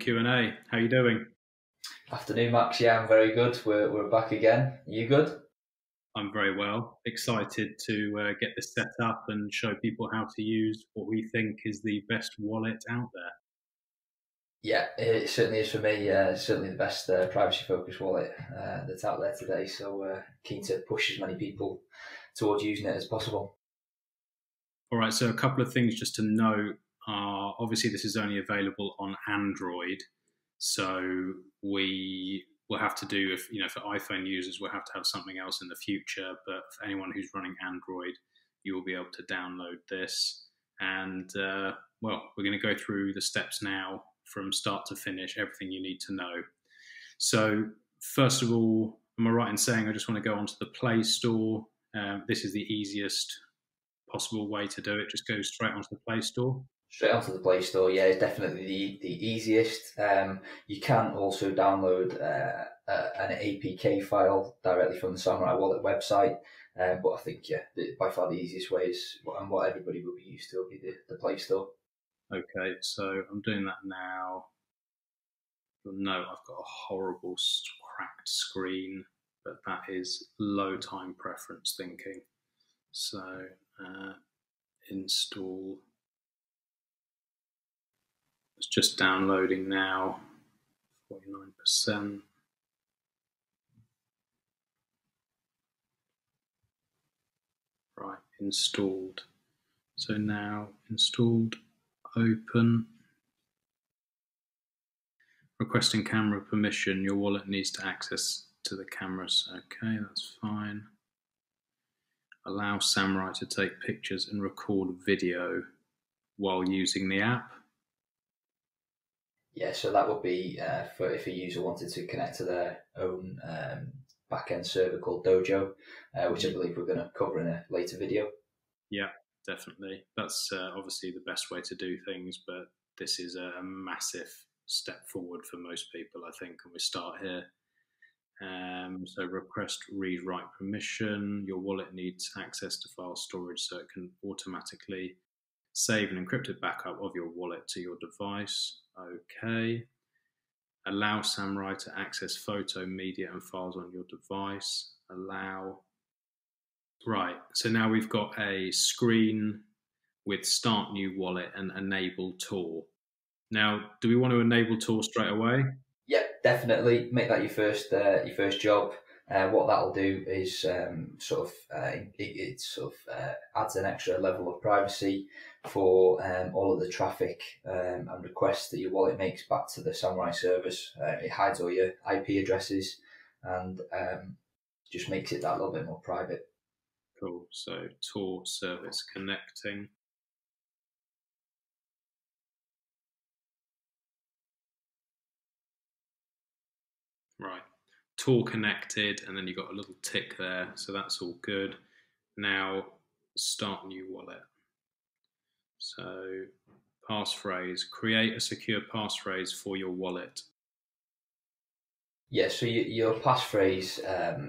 Q&A. How are you doing? Afternoon, Max. Yeah, I'm very good. We're back again. You good? I'm very well. Excited to get this set up and show people how to use what we think is the best wallet out there. Yeah, it certainly is for me. Certainly the best privacy-focused wallet that's out there today. So keen to push as many people towards using it as possible. All right, so a couple of things just to note are, obviously this is only available on Android, so we will have to do, for iPhone users, we'll have to have something else in the future, but for anyone who's running Android, you will be able to download this. And, well, we're going to go through the steps now from start to finish, everything you need to know. So, first of all, am I right in saying I just want to go onto the Play Store? This is the easiest possible way to do it. Just go straight onto the Play Store. Straight onto the Play Store, yeah, it's definitely the easiest. You can also download an APK file directly from the Samourai Wallet website, but I think, yeah, by far the easiest way is, and what everybody will be used to, will be the Play Store. Okay, so I'm doing that now. You'll note I've got a horrible cracked screen, but that is low time preference thinking. So install. It's just downloading now, 49%. Right, installed. So now installed, open. Requesting camera permission. Your wallet needs to access to the cameras. Okay, that's fine. Allow Samourai to take pictures and record video while using the app. Yeah, so that would be for if a user wanted to connect to their own back-end server called Dojo, which I believe we're going to cover in a later video. Yeah, definitely. That's obviously the best way to do things, but this is a massive step forward for most people, I think, and we start here. So request read-write permission. Your wallet needs access to file storage so it can automatically save an encrypted backup of your wallet to your device. Okay. Allow Samourai to access photo, media, and files on your device. Allow. Right, so now we've got a screen with Start New Wallet and Enable Tour. Now, do we want to enable Tour straight away? Yeah, definitely make that your first job. What that'll do is it adds an extra level of privacy for all of the traffic and requests that your wallet makes back to the Samourai servers. It hides all your IP addresses and just makes it that little bit more private. Cool. So Tor service connecting. Right. Tor connected, and then you've got a little tick there, so that's all good. Now start new wallet. So passphrase, create a secure passphrase for your wallet. Yeah, so your passphrase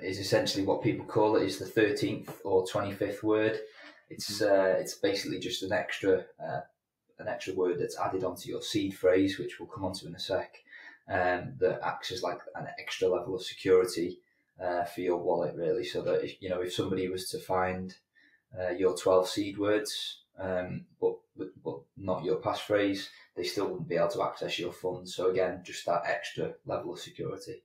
is essentially what people call it is the 13th or 25th word. It's basically just an extra word that's added onto your seed phrase, which we'll come onto in a sec, that acts as like an extra level of security for your wallet, really. So that if somebody was to find your 12 seed words, but not your passphrase, they still wouldn't be able to access your funds. So again, just that extra level of security.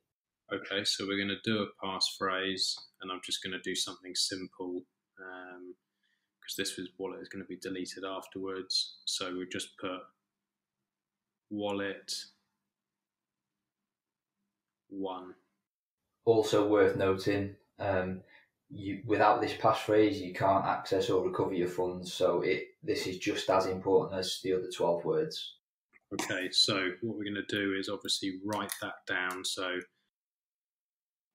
Okay, so we're going to do a passphrase, and I'm just going to do something simple because this wallet is going to be deleted afterwards. So we just put wallet 1. Also worth noting, without this passphrase, you can't access or recover your funds. So this is just as important as the other 12 words. Okay, so what we're going to do is obviously write that down. So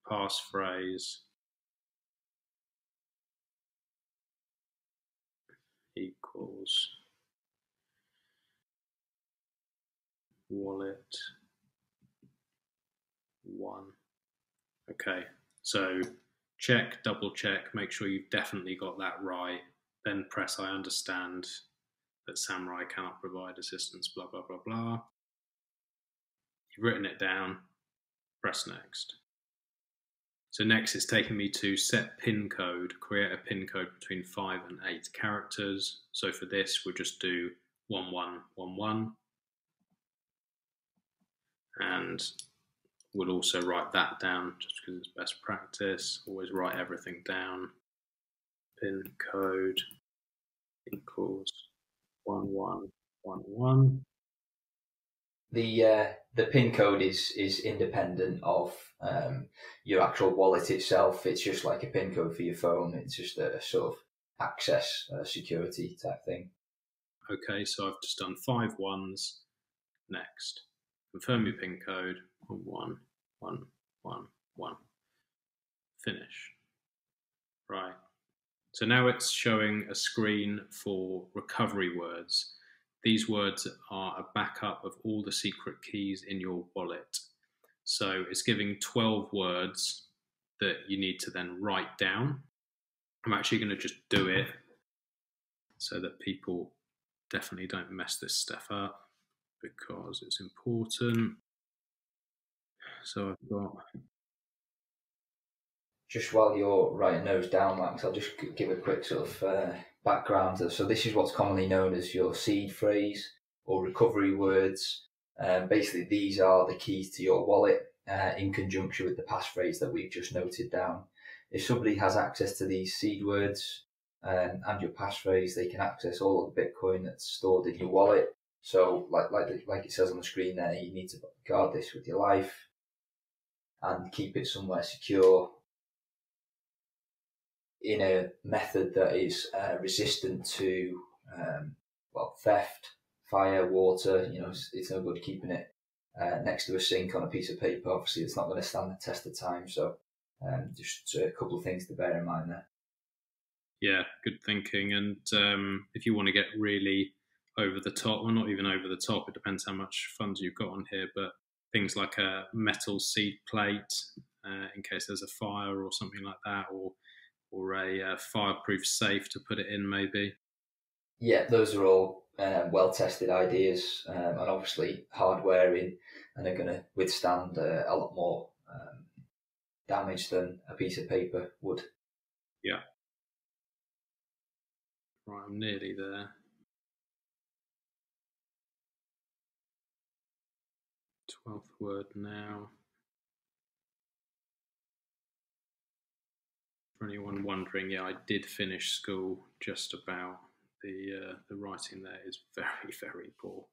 passphrase equals wallet 1. Okay, so check, double check, make sure you've definitely got that right. Then press I understand that Samourai cannot provide assistance, blah, blah, blah, blah. You've written it down, press next. So next it's taking me to set pin code, create a pin code between 5 and 8 characters. So for this, we'll just do 1111. And we'll also write that down just because it's best practice. Always write everything down. Pin code equals 1111. The pin code is independent of your actual wallet itself. It's just like a pin code for your phone. It's just a sort of access security type thing. Okay, so I've just done 5 ones. Next, confirm your pin code. 1111. Finish. Right. So now it's showing a screen for recovery words. These words are a backup of all the secret keys in your wallet. So it's giving 12 words that you need to then write down. I'm actually going to just do it so that people definitely don't mess this stuff up because it's important. So I've got... Just while you're writing those down, Max, I'll just give a quick sort of background. So this is what's commonly known as your seed phrase or recovery words. Basically, these are the keys to your wallet in conjunction with the passphrase that we've just noted down. If somebody has access to these seed words and your passphrase, they can access all of the Bitcoin that's stored in your wallet. So like it says on the screen there, you need to guard this with your life and keep it somewhere secure in a method that is resistant to theft, fire, water. You know, it's no good keeping it next to a sink on a piece of paper. Obviously, it's not going to stand the test of time. So just a couple of things to bear in mind there. Yeah, good thinking. And if you want to get really over the top, well, not even over the top, it depends how much funds you've got on here, but things like a metal seed plate in case there's a fire or something like that, or a fireproof safe to put it in, maybe. Yeah, those are all well-tested ideas, and obviously hard wearing, and are going to withstand a lot more damage than a piece of paper would. Yeah. Right, I'm nearly there. 12th word now. For anyone wondering, yeah, I did finish school just about. The writing there is very, very poor.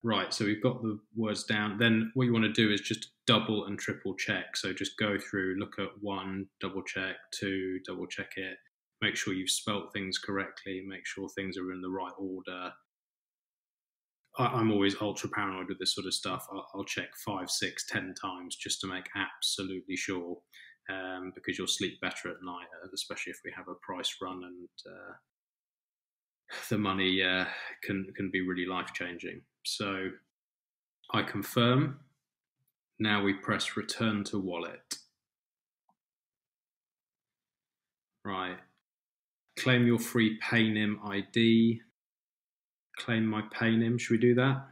Right, so we've got the words down. Then what you want to do is just double and triple check. So just go through, look at 1, double check, 2, double check it. Make sure you've spelt things correctly. Make sure things are in the right order. I'm always ultra paranoid with this sort of stuff. I'll check 5, 6, 10 times just to make absolutely sure, because you'll sleep better at night, especially if we have a price run and the money can be really life-changing. So I confirm. Now we press return to wallet. Right. Claim your free Paynim ID. Claim my Paynim. Should we do that?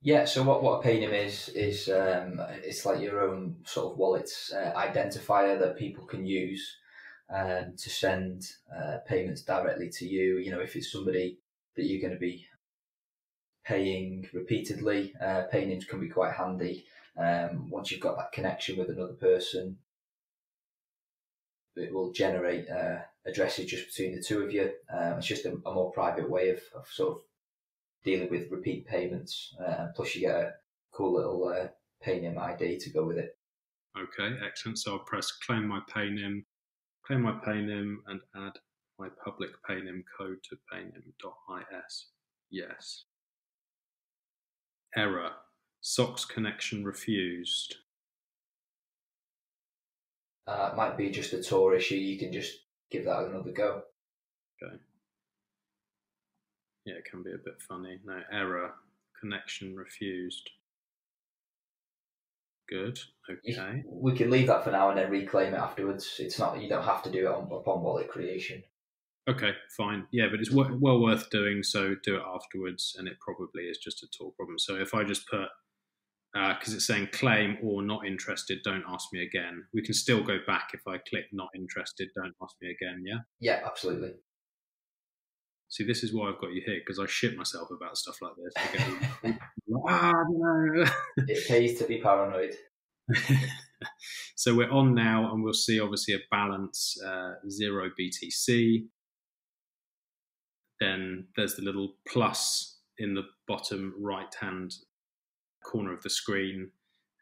Yeah, so what a Paynim is it's like your own sort of wallet's identifier that people can use to send payments directly to you. You know, if it's somebody that you're going to be paying repeatedly, Paynims can be quite handy. Once you've got that connection with another person, it will generate addresses just between the two of you. It's just a more private way of sort of dealing with repeat payments. Plus you get a cool little Paynim ID to go with it. Okay, excellent. So I'll press claim my Paynim, and add my public Paynim code to paynim.is. Yes. Error. SOX connection refused. Might be just a Tor issue. You can just give that another go. Okay. Yeah, it can be a bit funny. No, error. Connection refused. Good. Okay. We can leave that for now and then reclaim it afterwards. It's not, you don't have to do it upon wallet creation. Okay, fine. Yeah, but it's well worth doing, so do it afterwards, and it probably is just a tool problem. So if I just put, because it's saying claim or not interested, don't ask me again, we can still go back if I click not interested, don't ask me again, yeah? Yeah, absolutely. See, this is why I've got you here, because I shit myself about stuff like this. No. It pays to be paranoid. So we're on now, and we'll see obviously a balance 0 BTC. Then there's the little plus in the bottom right hand corner of the screen,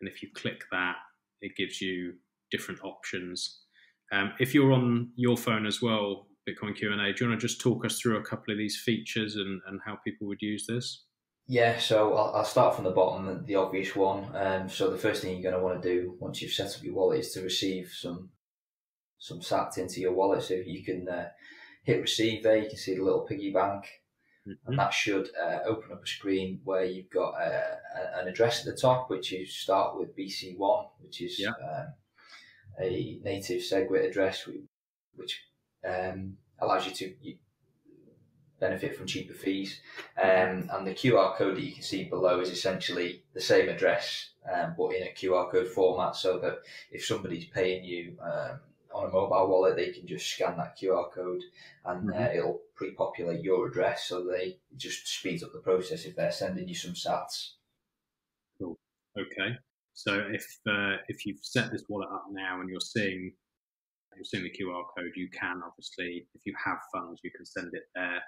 and if you click that, it gives you different options. If you're on your phone as well, Bitcoin Q&A, do you want to just talk us through a couple of these features and how people would use this? Yeah, so I'll start from the bottom, the obvious one. So the first thing you're going to want to do once you've set up your wallet is to receive some sats into your wallet. So you can hit receive there, you can see the little piggy bank, and that should open up a screen where you've got an address at the top, which you start with BC1, which is a native SegWit address, which allows you to benefit from cheaper fees. And the QR code that you can see below is essentially the same address, but in a QR code format, so that if somebody's paying you on a mobile wallet, they can just scan that QR code and it'll pre-populate your address, so they just speeds up the process if they're sending you some sats. Cool. Okay. So if you've set this wallet up now and you're seeing the QR code, you can obviously, if you have funds, you can send it there.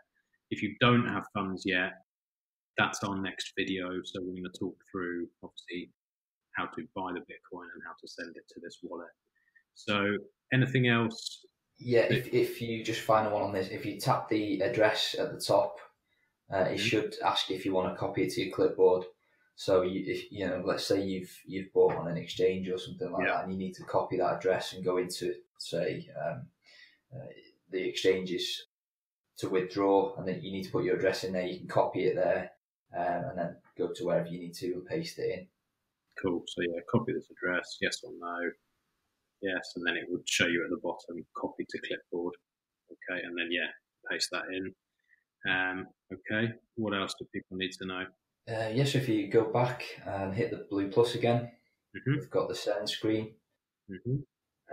If you don't have funds yet, that's our next video. So we're going to talk through obviously how to buy the Bitcoin and how to send it to this wallet. So anything else? Yeah, if you just find one on this, if you tap the address at the top, it should ask if you want to copy it to your clipboard. So if let's say you've bought on an exchange or something like that, and you need to copy that address and go into, say, the exchanges to withdraw, and then you need to put your address in there. You can copy it there, and then go to wherever you need to and paste it in. Cool. So yeah, copy this address, yes or no. Yes, and then it would show you at the bottom, copy to clipboard. Okay, and then paste that in. Okay, what else do people need to know? Yes, if you go back and hit the blue plus again, we've got the send screen.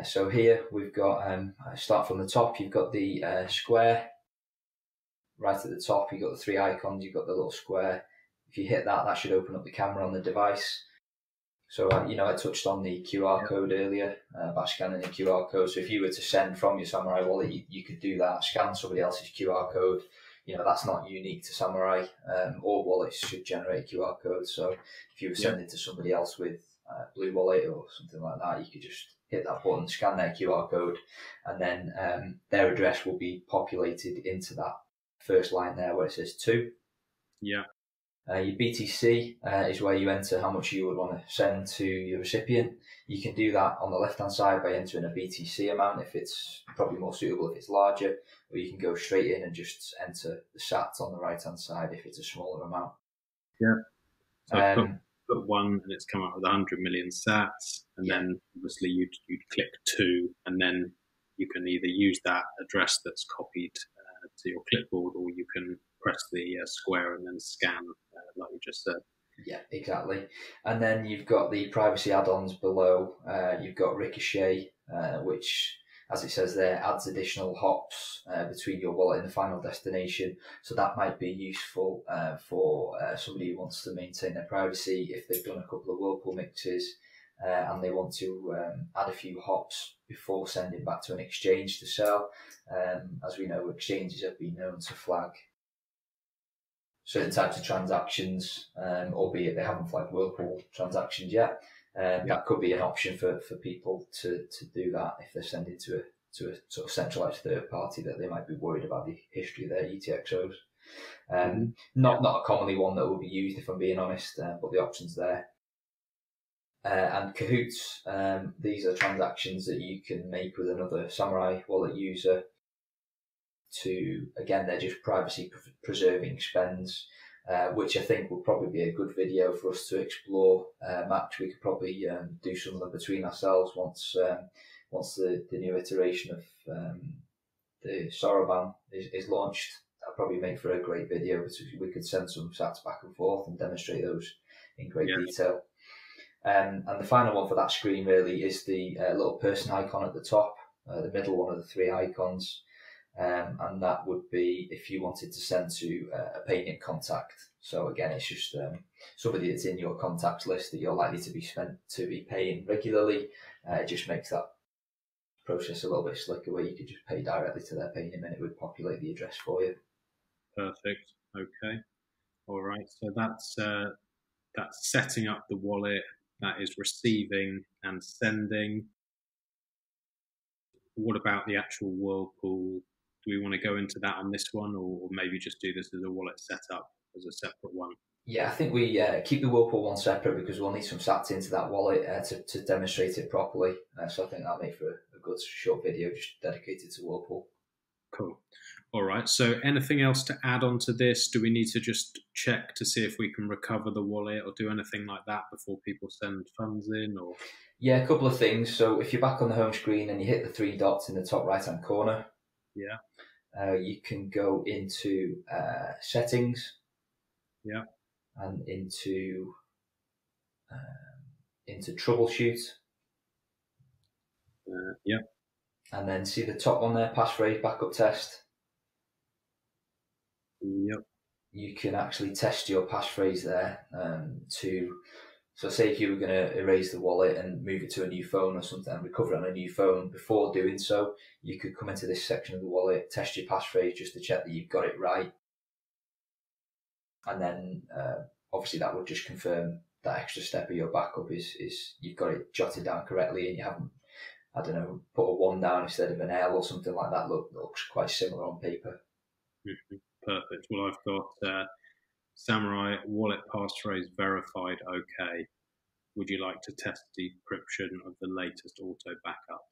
So here we've got, start from the top, you've got the square. Right at the top, you've got the three icons, you've got the little square. If you hit that, that should open up the camera on the device. So, I touched on the QR code earlier by scanning the QR code. So if you were to send from your Samourai wallet, you could do that, scan somebody else's QR code. That's not unique to Samourai. All wallets should generate a QR code. So if you were sending to somebody else with Blue Wallet or something like that, you could just hit that button, scan their QR code, and then their address will be populated into that first line there where it says 2. Yeah. Your BTC is where you enter how much you would want to send to your recipient. You can do that on the left-hand side by entering a BTC amount if it's probably more suitable if it's larger, or you can go straight in and just enter the sats on the right-hand side if it's a smaller amount. Yeah. So I've put 1 and it's come up with 100 million sats, and then obviously you'd click 2, and then you can either use that address that's copied to your clipboard, or you can press the square and then scan, like you just said. Yeah, exactly. And then you've got the privacy add-ons below. You've got Ricochet, which, as it says there, adds additional hops between your wallet and the final destination. So that might be useful for somebody who wants to maintain their privacy if they've done a couple of Whirlpool mixes and they want to add a few hops before sending back to an exchange to sell. As we know, exchanges have been known to flag certain types of transactions, albeit they haven't flagged Whirlpool transactions yet. That could be an option for people to do that if they're sending to a sort of centralized third party that they might be worried about the history of their UTXOs. Not a commonly one that will be used, if I'm being honest, but the option's there. And Cahoots, these are transactions that you can make with another Samourai wallet user again, they're just privacy preserving spends, which I think would probably be a good video for us to explore. Max, we could probably do some of them between ourselves once the new iteration of the Soroban is launched, that'll probably make for a great video. So we could send some sats back and forth and demonstrate those in great detail. And the final one for that screen really is the little person icon at the top, the middle one of the three icons. And that would be if you wanted to send to a paying contact. So again, it's just somebody that's in your contacts list that you're likely to be paying regularly. It just makes that process a little bit slicker, where you could just pay directly to their paying and it would populate the address for you. Perfect. Okay. All right. So that's setting up the wallet. That is receiving and sending. What about the actual Whirlpool? Do we want to go into that on this one, or maybe just do this as a wallet setup as a separate one? Yeah, I think we keep the Whirlpool one separate because we'll need some sats into that wallet to demonstrate it properly. So I think that'll make for a good short video just dedicated to Whirlpool. Cool. All right. So anything else to add on to this? Do we need to just check to see if we can recover the wallet or do anything like that before people send funds in? Or yeah, a couple of things. So if you're back on the home screen and you hit the three dots in the top right-hand corner, you can go into settings. Yeah. And into troubleshoot. Yeah. And then see the top one there, passphrase backup test. Yep. You can actually test your passphrase there so say if you were going to erase the wallet and move it to a new phone or something and recover it on a new phone, before doing so, you could come into this section of the wallet, test your passphrase just to check that you've got it right. And then obviously that would just confirm that extra step of your backup is you've got it jotted down correctly and you haven't, I don't know, put a 1 down instead of an L or something like that. Looks quite similar on paper. Mm-hmm. Perfect. Well, I've got Samourai Wallet passphrase verified. Okay. Would you like to test decryption of the latest auto backup?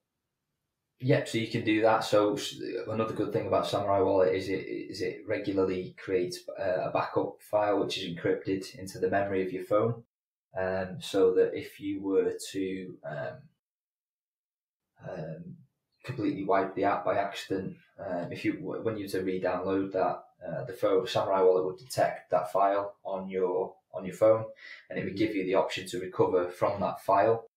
Yep, so you can do that. So another good thing about Samourai Wallet is it regularly creates a backup file which is encrypted into the memory of your phone, so that if you were to completely wipe the app by accident, when you were to re-download that, the Samourai Wallet would detect that file on your phone, and it would give you the option to recover from that file.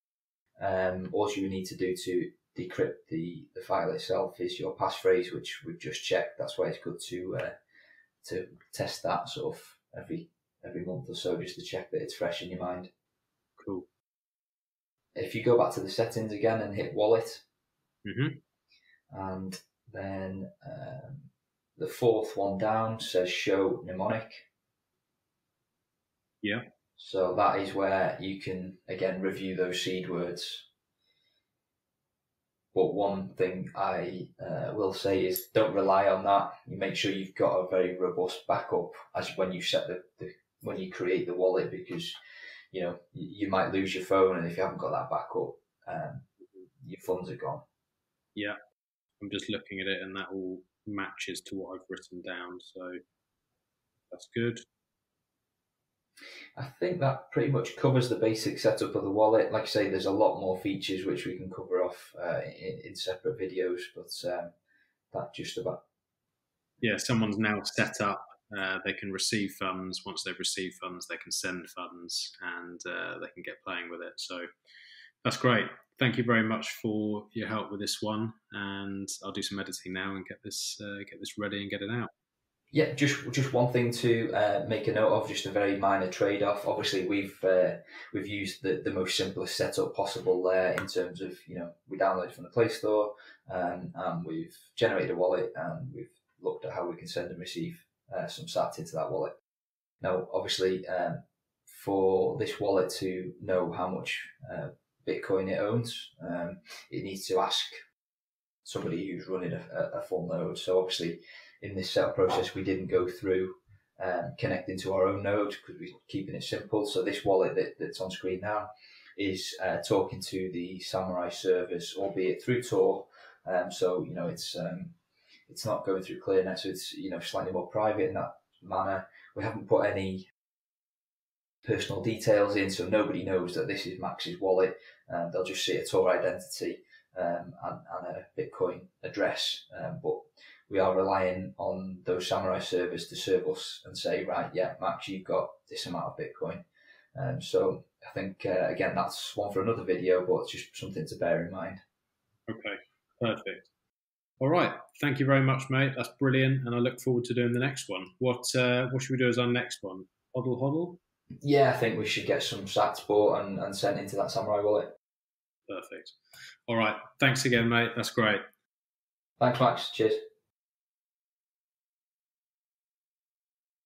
All you need to do to decrypt the file itself is your passphrase, which we've just checked. That's why it's good to test that sort of every month or so, just to check that it's fresh in your mind. Cool. If you go back to the settings again and hit wallet, mm-hmm. and then the fourth one down says show mnemonic. Yeah. So that is where you can again review those seed words. But one thing I will say is don't rely on that. You make sure you've got a very robust backup as when you set when you create the wallet, because you might lose your phone, and if you haven't got that backup, your funds are gone. Yeah, I'm just looking at it, and that all matches to what I've written down, so that's good. I think that pretty much covers the basic setup of the wallet. Like I say, there's a lot more features which we can cover off in separate videos, but that just about. Yeah, someone's now set up. They can receive funds. Once they've received funds, they can send funds, and they can get playing with it. So that's great. Thank you very much for your help with this one, and I'll do some editing now and get this ready and get it out. Yeah, just one thing to make a note of, just a very minor trade-off. Obviously, we've used the most simplest setup possible there in terms of, we downloaded from the Play Store, and we've generated a wallet, and we've looked at how we can send and receive some sats into that wallet. Now, obviously, for this wallet to know how much Bitcoin it owns, it needs to ask somebody who's running a full node. So obviously, in this setup process, we didn't go through connecting to our own node because we're keeping it simple. So this wallet that's on screen now is talking to the Samourai service, albeit through Tor. So it's not going through ClearNet, so it's slightly more private in that manner. We haven't put any personal details in, so nobody knows that this is Max's wallet. They'll just see a Tor identity, and a Bitcoin address, but we are relying on those Samourai servers to serve us and say, right, yeah, Max, you've got this amount of Bitcoin. So I think, again, that's one for another video, but it's just something to bear in mind. Okay, perfect. All right, thank you very much, mate. That's brilliant, and I look forward to doing the next one. What should we do as our next one? Hodl? Yeah, I think we should get some sats bought and sent into that Samourai wallet. Perfect. All right, thanks again, mate. That's great. Thanks, Max. Cheers.